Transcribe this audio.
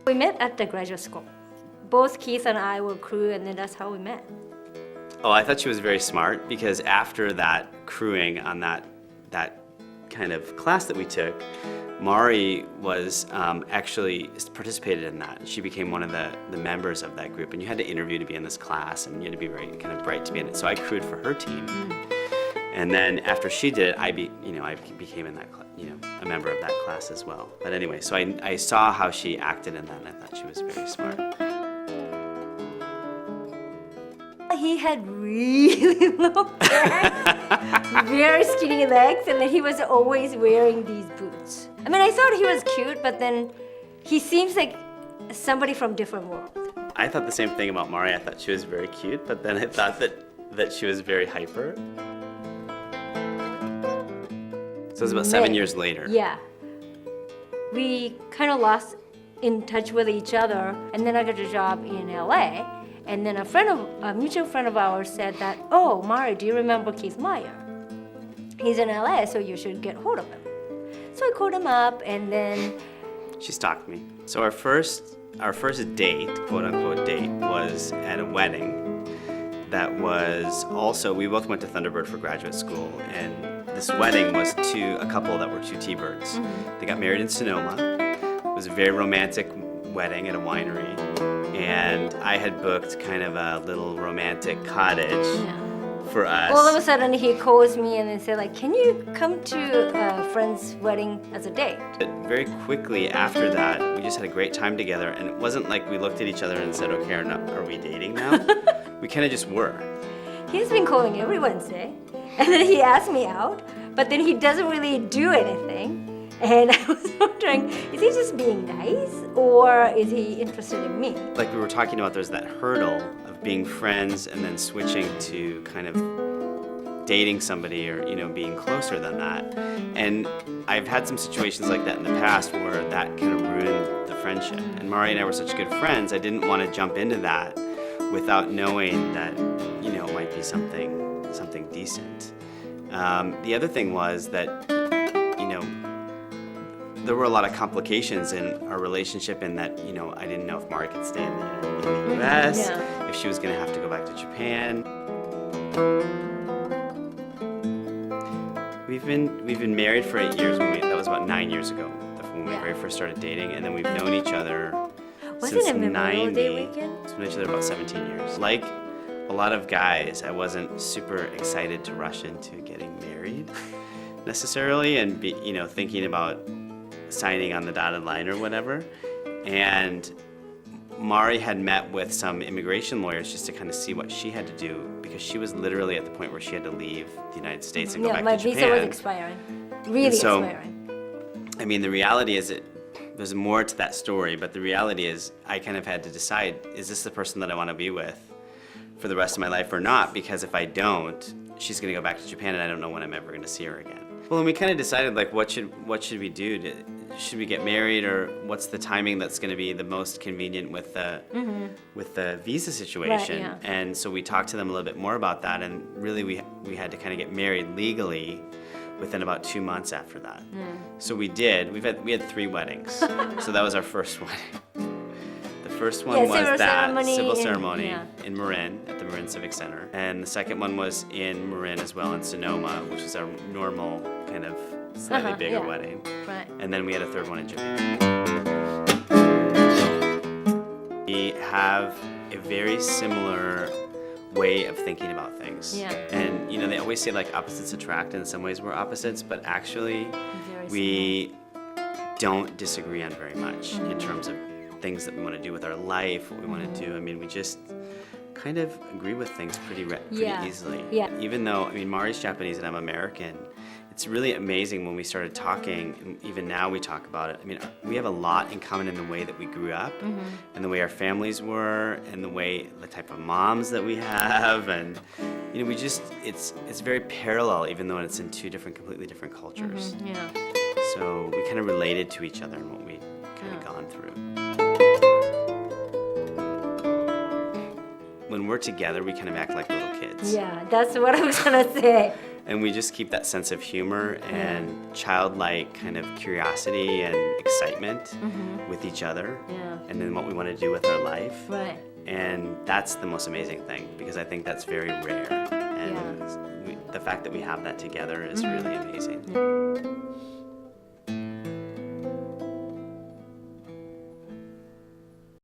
We met at the graduate school. Both Keith and I were crew, and then that's how we met. Oh, I thought she was very smart because after that crewing on that kind of class that we took, Mari was actually participated in that. She became one of the members of that group, and you had to interview to be in this class, and you had to be very kind of bright to be in it. So I crewed for her team, and then after she did it, I became in that a member of that class as well. But anyway, so I saw how she acted in that, and I thought she was very smart. He had really long hair, very skinny legs, and then he was always wearing these boots. I mean, I thought he was cute, but then he seems like somebody from different world. I thought the same thing about Mari. I thought she was very cute, but then I thought that she was very hyper. So it was about 7 years later. Yeah. We kind of lost in touch with each other, and then I got a job in LA. And then a mutual friend of ours said that, oh, Mari, do you remember Keath Meyer? He's in LA, so you should get hold of him. So I called him up, and then... She stalked me. So our first date, quote unquote date, was at a wedding that was also, we both went to Thunderbird for graduate school, and this wedding was to a couple that were two T-birds. Mm-hmm. They got married in Sonoma. It was a very romantic wedding at a winery. And I had booked kind of a little romantic cottage for us. All of a sudden he calls me and they say like, can you come to a friend's wedding as a date? But very quickly after that, we just had a great time together, and it wasn't like we looked at each other and said, okay, are we dating now? We kind of just were. He's been calling every Wednesday, and then he asked me out, but then he doesn't really do anything. And I was wondering, is he just being nice, or is he interested in me? Like we were talking about, there's that hurdle of being friends and then switching to kind of dating somebody or, being closer than that. And I've had some situations like that in the past where that kind of ruined the friendship. And Mari and I were such good friends, I didn't want to jump into that without knowing that, it might be something decent. The other thing was that, there were a lot of complications in our relationship in that, I didn't know if Mari could stay in the U.S., if she was going to have to go back to Japan. We've been married for 8 years. That was about 9 years ago when we very first started dating, and then we've known each other since 90. We've known each other about 17 years. Like a lot of guys, I wasn't super excited to rush into getting married necessarily, and thinking about signing on the dotted line or whatever. And Mari had met with some immigration lawyers just to kind of see what she had to do, because she was literally at the point where she had to leave the United States and go back to Japan. Yeah, my visa was expiring, really expiring. I mean, the reality is there's more to that story, but the reality is I kind of had to decide, is this the person that I want to be with for the rest of my life or not? Because if I don't, she's going to go back to Japan, and I don't know when I'm ever going to see her again. Well, and we kind of decided, like, what should we do? Should we get married, or what's the timing that's going to be the most convenient with the visa situation? Right, yeah. And so we talked to them a little bit more about that, and really we had to kind of get married legally within about 2 months after that. So we did. We had 3 weddings. So that was our first wedding. The first one was that civil ceremony in Marin at the Marin Civic Center, and the second one was in Marin as well in Sonoma, which was our normal kind of slightly bigger wedding. Right. And then we had a third one in Japan. We have a very similar way of thinking about things. Yeah. And they always say like opposites attract, and in some ways we're opposites, but actually we don't disagree on very much in terms of things that we want to do with our life, what we want to do. I mean, we just kind of agree with things pretty easily. Yeah. Even though, Mari's Japanese and I'm American, it's really amazing when we started talking, and even now we talk about it. We have a lot in common in the way that we grew up, and the way our families were, and the type of moms that we have, and we just, it's very parallel, even though it's in 2 completely different cultures. So we kind of related to each other and what we kind of gone through. When we're together, we kind of act like little kids. Yeah, that's what I was gonna say. And we just keep that sense of humor and childlike kind of curiosity and excitement with each other. Yeah. And then what we want to do with our life. Right. And that's the most amazing thing, because I think that's very rare. And the fact that we have that together is really amazing.